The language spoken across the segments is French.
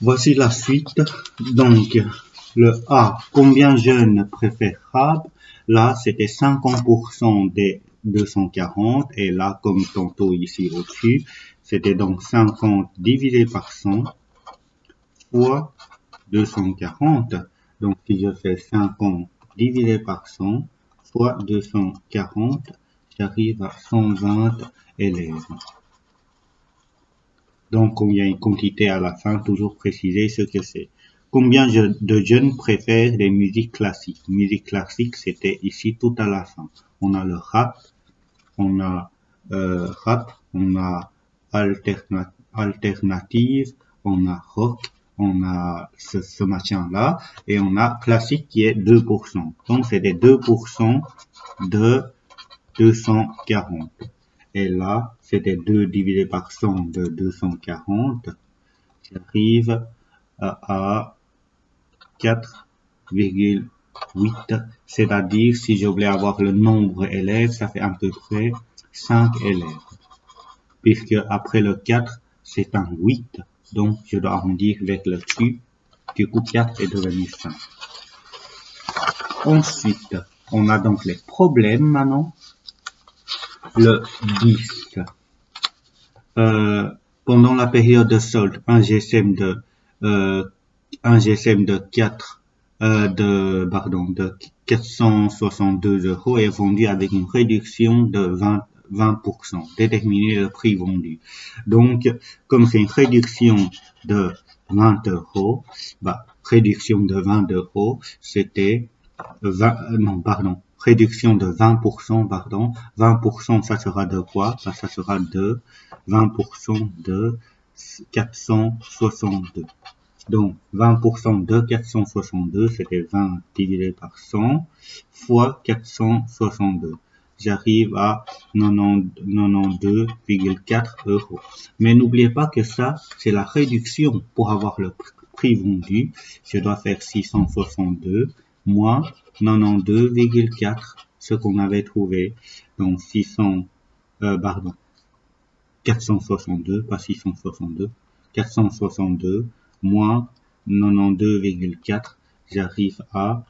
Voici la suite. Donc, le A, combien jeunes préférables? Là, c'était 50% des 240. Et là, comme tantôt ici au-dessus, c'était donc 50 divisé par 100 fois 240. Donc, si je fais 50 divisé par 100 fois 240, j'arrive à 120 élèves. Donc, il y a une quantité à la fin, toujours préciser ce que c'est. Combien de jeunes préfèrent les musiques classiques? Musique classique, c'était ici tout à la fin. On a le rap, on a on a alternative, on a rock, on a ce machin-là, et on a classique qui est 2%. Donc, c'est des 2% de 240. Et là, c'était 2 divisé par 100 de 240. J'arrive à 4,8. C'est-à-dire, si je voulais avoir le nombre d'élèves, ça fait à peu près 5 élèves. Puisque après le 4, c'est un 8. Donc, je dois arrondir vers le dessus. Du coup, 4 est devenu 5. Ensuite, on a donc les problèmes maintenant. Le 10. Pendant la période de solde, un GSM de 462 euros est vendu avec une réduction de 20%. Déterminer le prix vendu. Donc, comme c'est une réduction de 20 euros, réduction de 20 euros, c'était réduction de 20%, 20%, ça sera de quoi? Ça sera de 20% de 462. Donc, 20% de 462, c'était 20 divisé par 100 fois 462. J'arrive à 92,4 euros. Mais n'oubliez pas que ça, c'est la réduction. Pour avoir le prix vendu, je dois faire 662 moins 92,4, ce qu'on avait trouvé. Donc, 462, pas 662, 462 moins 92,4, j'arrive à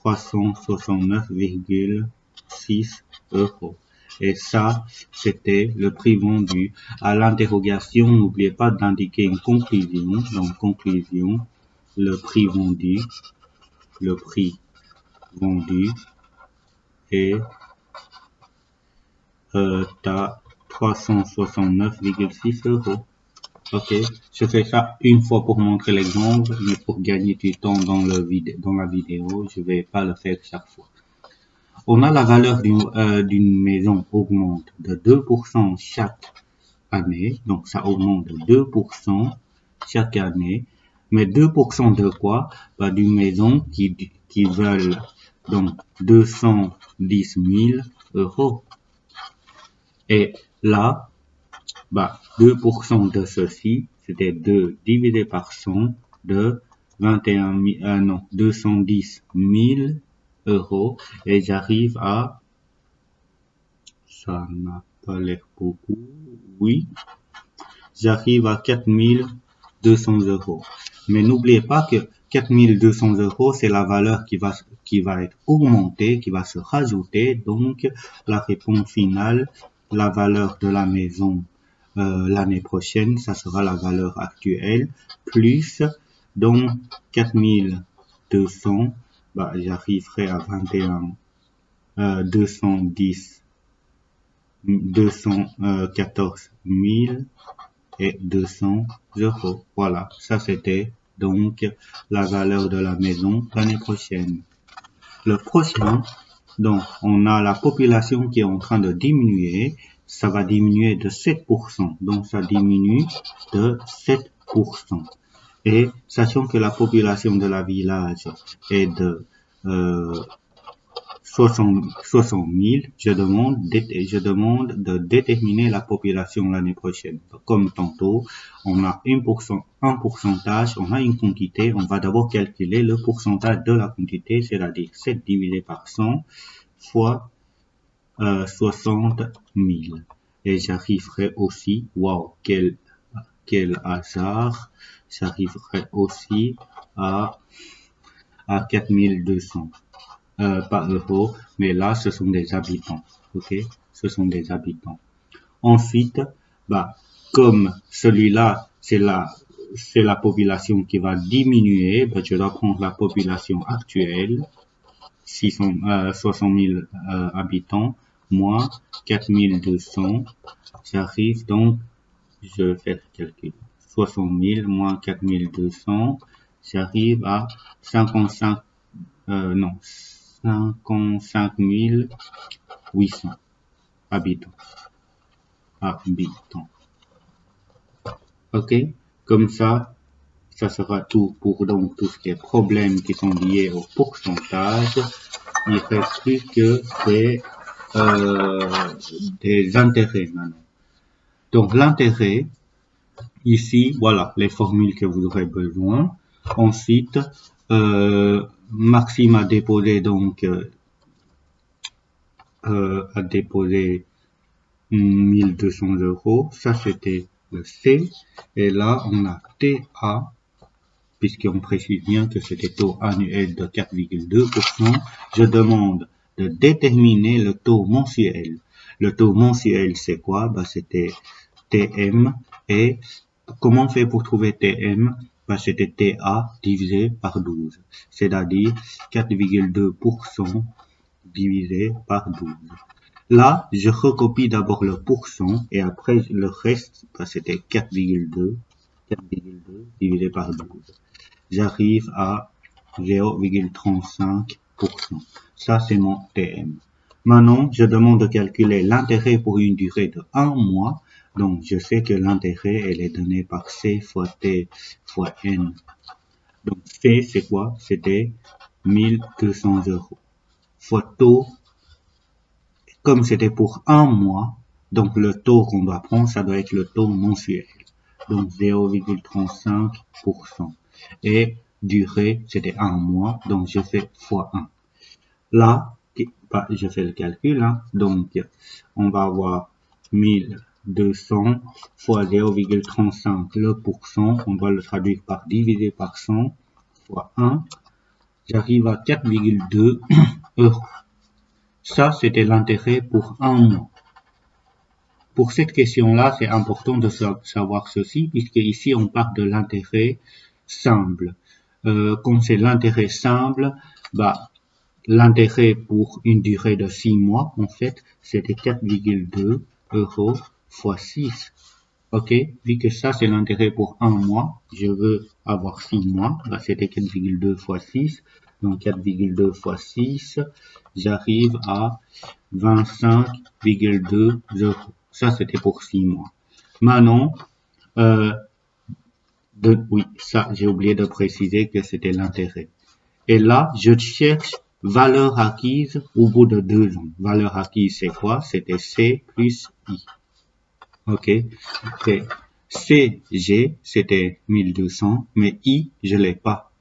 369,6 euros. Et ça, c'était le prix vendu. À l'interrogation, n'oubliez pas d'indiquer une conclusion. Donc, conclusion, le prix vendu est à 369,6 euros. Ok, je fais ça une fois pour montrer l'exemple, mais pour gagner du temps dans la vidéo, je vais pas le faire chaque fois. On a la valeur d'une maison augmente de 2% chaque année, donc ça augmente de 2% chaque année, mais 2% de quoi? D'une maison qui valent donc 210 000 euros. Et là, 2% de ceci, c'était 2 divisé par 100 de 210 000 euros. Et j'arrive à, ça n'a pas l'air beaucoup, oui, j'arrive à 4200 euros. Mais n'oubliez pas que 4200 euros, c'est la valeur qui va être augmentée, qui va se rajouter. Donc, la réponse finale, la valeur de la maison l'année prochaine, ça sera la valeur actuelle, plus, donc 4200, j'arriverai à 214 000 et 200 euros. Voilà, ça c'était donc la valeur de la maison l'année prochaine. Le prochain, donc on a la population qui est en train de diminuer. Ça va diminuer de 7%. Donc, ça diminue de 7%. Et sachant que la population de la village est de 60 000, je demande de déterminer la population l'année prochaine. Comme tantôt, on a un pourcentage, on a une quantité, on va d'abord calculer le pourcentage de la quantité, c'est-à-dire 7 divisé par 100 fois 60 000. Et j'arriverai aussi, waouh, quelle quel hasard, j'arriverai aussi à 4200. Pas euros, mais là, ce sont des habitants. Ok, ce sont des habitants. Ensuite, bah, comme celui-là, c'est la population qui va diminuer, bah, je dois prendre la population actuelle, 60 000 habitants, moins 4200. J'arrive donc, je vais faire le calcul. 60 000 moins 4200, j'arrive à 55 800 habitants. Ok, comme ça sera tout pour donc tous les problèmes qui sont liés au pourcentage. Il ne reste plus que des intérêts maintenant. Donc l'intérêt, ici, voilà les formules que vous aurez besoin. Ensuite, Maxime a déposé donc a déposé 1200 €. Ça c'était le C. Et là on a TA, puisqu'on précise bien que c'était taux annuel de 4,2%. Je demande de déterminer le taux mensuel. Le taux mensuel c'est quoi? Bah, c'était TM. Et comment on fait pour trouver TM? Bah, c'était TA divisé par 12, c'est-à-dire 4,2% divisé par 12. Là, je recopie d'abord le pourcent et après le reste, bah, c'était 4,2 divisé par 12. J'arrive à 0,35%. Ça, c'est mon TM. Maintenant, je demande de calculer l'intérêt pour une durée de 1 mois. Donc, je sais que l'intérêt, elle est donnée par C fois T fois N. Donc, C, c'est quoi? C'était 1200 €. Fois taux, comme c'était pour 1 mois, donc le taux qu'on doit prendre, ça doit être le taux mensuel. Donc, 0,35%. Et durée, c'était 1 mois, donc je fais fois 1. Là, bah, je fais le calcul, hein. Donc on va avoir 1200 fois 0,35, le pourcent, on va le traduire par divisé par 100, fois 1, j'arrive à 4,2 €. Ça, c'était l'intérêt pour 1 mois. Pour cette question-là, c'est important de savoir ceci, puisque ici, on parle de l'intérêt simple. Comme c'est l'intérêt simple, bah, l'intérêt pour une durée de 6 mois, en fait, c'était 4,2 € fois 6. Ok, vu que ça, c'est l'intérêt pour 1 mois, je veux avoir 6 mois, bah, c'était 4,2 fois 6. Donc 4,2 fois 6, j'arrive à 25,2 €. Ça, c'était pour 6 mois. Maintenant, oui, ça, j'ai oublié de préciser que c'était l'intérêt. Et là, je cherche valeur acquise au bout de 2 ans. Valeur acquise, c'est quoi? C'était C plus I. Ok. Et CG, c'était 1200, mais I, je l'ai pas.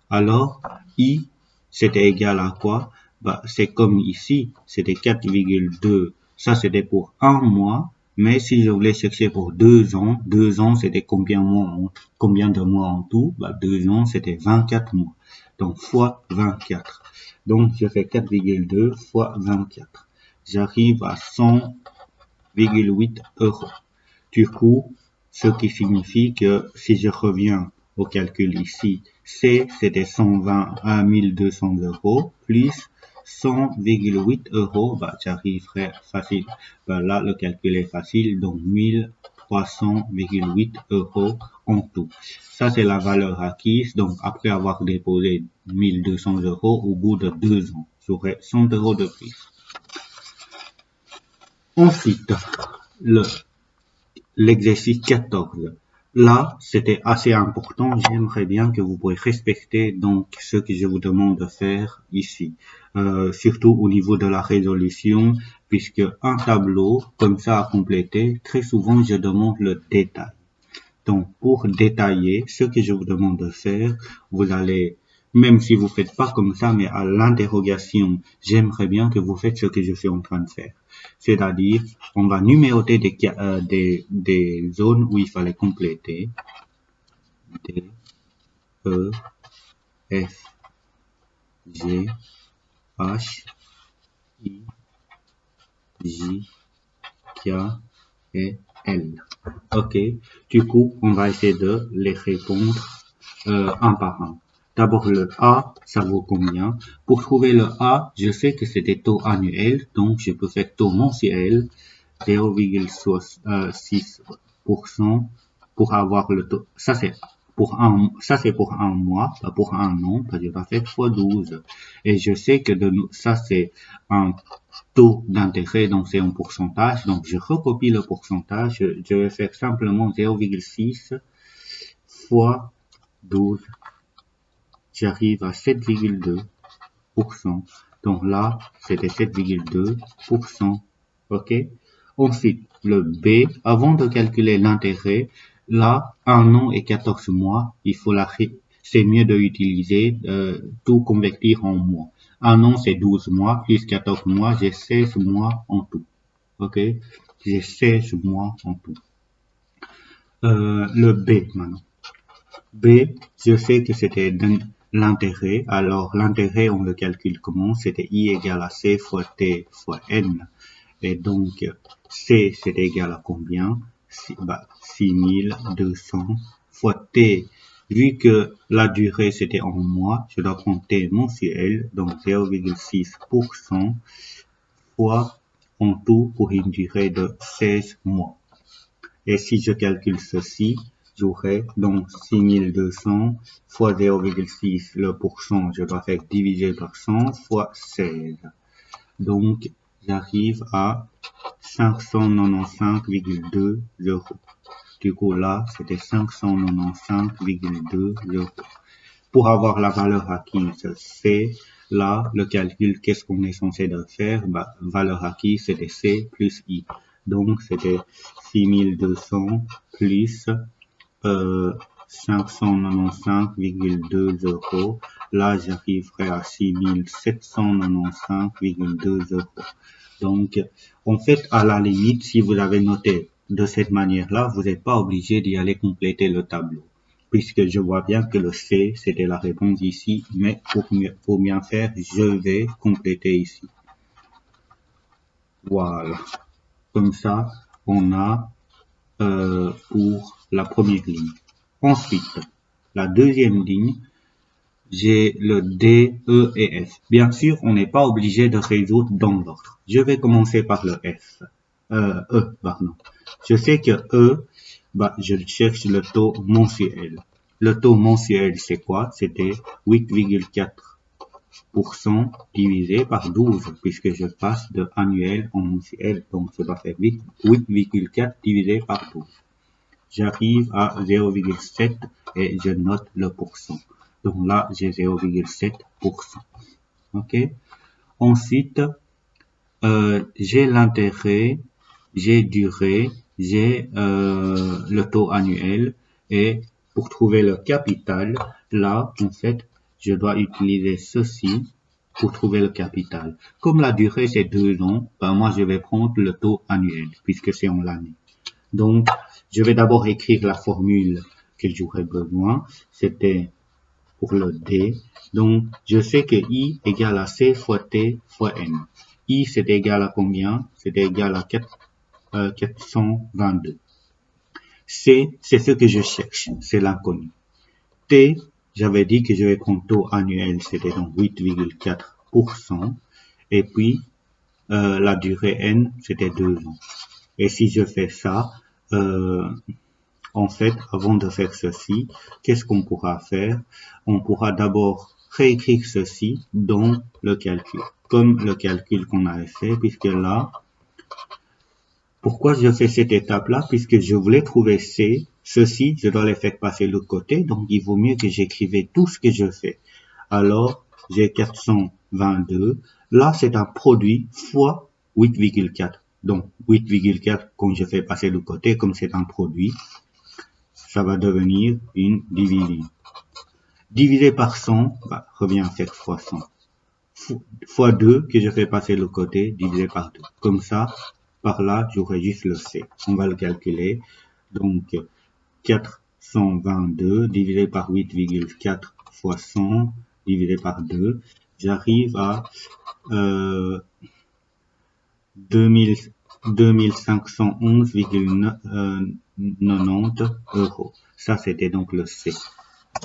Alors, I, c'était égal à quoi? Bah, c'est comme ici, c'était 4,2. Ça, c'était pour 1 mois. Mais si je voulais chercher pour 2 ans, 2 ans, c'était combien de mois en tout? Bah, 2 ans, c'était 24 mois. Donc, fois 24. Donc, je fais 4,2 fois 24. J'arrive à 100,8 €. Du coup, ce qui signifie que si je reviens au calcul ici, C, c'était 120 à 1200 € plus 100,8 €, bah, j'arriverai facile. Bah, là, le calcul est facile, donc 1300,8 € en tout. Ça, c'est la valeur acquise. Donc, après avoir déposé 1200 € au bout de 2 ans, j'aurai 100 € de plus. Ensuite, l'exercice 14. Là, c'était assez important. J'aimerais bien que vous puissiez respecter donc ce que je vous demande de faire ici. Surtout au niveau de la résolution, puisque un tableau comme ça à compléter, très souvent je demande le détail. Donc, pour détailler ce que je vous demande de faire, vous allez, même si vous faites pas comme ça, mais à l'interrogation, j'aimerais bien que vous faites ce que je suis en train de faire. C'est-à-dire, on va numéroter des zones où il fallait compléter. D, E, F, G, H, I, J, K et L. Ok, du coup, on va essayer de les répondre un par un. D'abord, le A, ça vaut combien? Pour trouver le A, je sais que c'est des taux annuels, donc je peux faire taux mensuel, 0,6% pour avoir le taux. Ça, c'est pour un mois, pas pour un an, parce que je vais faire fois 12. Et je sais que ça, c'est un taux d'intérêt, donc c'est un pourcentage. Donc, je recopie le pourcentage. Je vais faire simplement 0,6 fois 12. J'arrive à 7,2%. Donc là, c'était 7,2%. OK? Ensuite, le B, avant de calculer l'intérêt, là, 1 an et 14 mois, c'est mieux de utiliser, tout convertir en mois. 1 an, c'est 12 mois, plus 14 mois, j'ai 16 mois en tout. OK? J'ai 16 mois en tout. Le B, maintenant. B, je sais que c'était l'intérêt. Alors, l'intérêt, on le calcule comment? C'était I égale à C fois T fois N. Et donc, C, c'est égal à combien? 6200 fois T. Vu que la durée, c'était en mois, je dois prendre T mensuel, donc 0,6% fois en tout pour une durée de 16 mois. Et si je calcule ceci, j'aurai donc 6200 fois 0,6, le pourcent, je dois faire diviser par 100 fois 16. Donc, j'arrive à 595,2 euros. Du coup, là, c'était 595,2 euros. Pour avoir la valeur acquise, c'est là le calcul, qu'est-ce qu'on est censé de faire? Valeur acquise, c'était C plus I. Donc, c'était 6200 plus 595,2 euros. Là, j'arriverai à 6795,2 euros. Donc, en fait, à la limite, si vous avez noté de cette manière-là, vous n'êtes pas obligé d'y aller compléter le tableau. Puisque je vois bien que le C, c'était la réponse ici, mais pour bien faire, je vais compléter ici. Voilà. Comme ça, on a pour la première ligne. Ensuite, la deuxième ligne, j'ai le D, E et F. Bien sûr, on n'est pas obligé de résoudre dans l'ordre. Je vais commencer par le F. E, pardon. Je sais que E, je cherche le taux mensuel. Le taux mensuel, c'est quoi? C'était 8,4% divisé par 12, puisque je passe de annuel en mensuel. Donc, je dois faire 8,4 divisé par 12. J'arrive à 0,7 et je note le pourcent. Donc là, j'ai 0,7%. OK? Ensuite, j'ai l'intérêt, j'ai durée, j'ai le taux annuel. Et pour trouver le capital, là, en fait, je dois utiliser ceci pour trouver le capital. Comme la durée, c'est 2 ans, moi, je vais prendre le taux annuel, puisque c'est en l'année. Donc, je vais d'abord écrire la formule que j'aurais besoin. C'était pour le D. Donc, je sais que I égale à C fois T fois N. I, c'est égal à combien? C'est égal à 422. C, c'est ce que je cherche. C'est l'inconnu. T, j'avais dit que je vais prendre taux annuel. C'était donc 8,4%. Et puis, la durée N, c'était 2 ans. Et si je fais ça, en fait, avant de faire ceci, qu'est-ce qu'on pourra faire? On pourra d'abord réécrire ceci dans le calcul, comme le calcul qu'on avait fait, puisque là, pourquoi je fais cette étape-là? Puisque je voulais trouver C, ceci, je dois les faire passer de l'autre côté, donc il vaut mieux que j'écrivais tout ce que je fais. Alors, j'ai 422, là c'est un produit fois 8,4. Donc 8,4, quand je fais passer de l'autre côté, comme c'est un produit, ça va devenir une division. Divisé par 100, revient à faire fois 100. fois 2 que je fais passer le côté divisé par 2. Comme ça, par là, j'aurai juste le C. On va le calculer. Donc, 422 divisé par 8,4 fois 100 divisé par 2. J'arrive à 2511,90 €. Ça, c'était donc le C.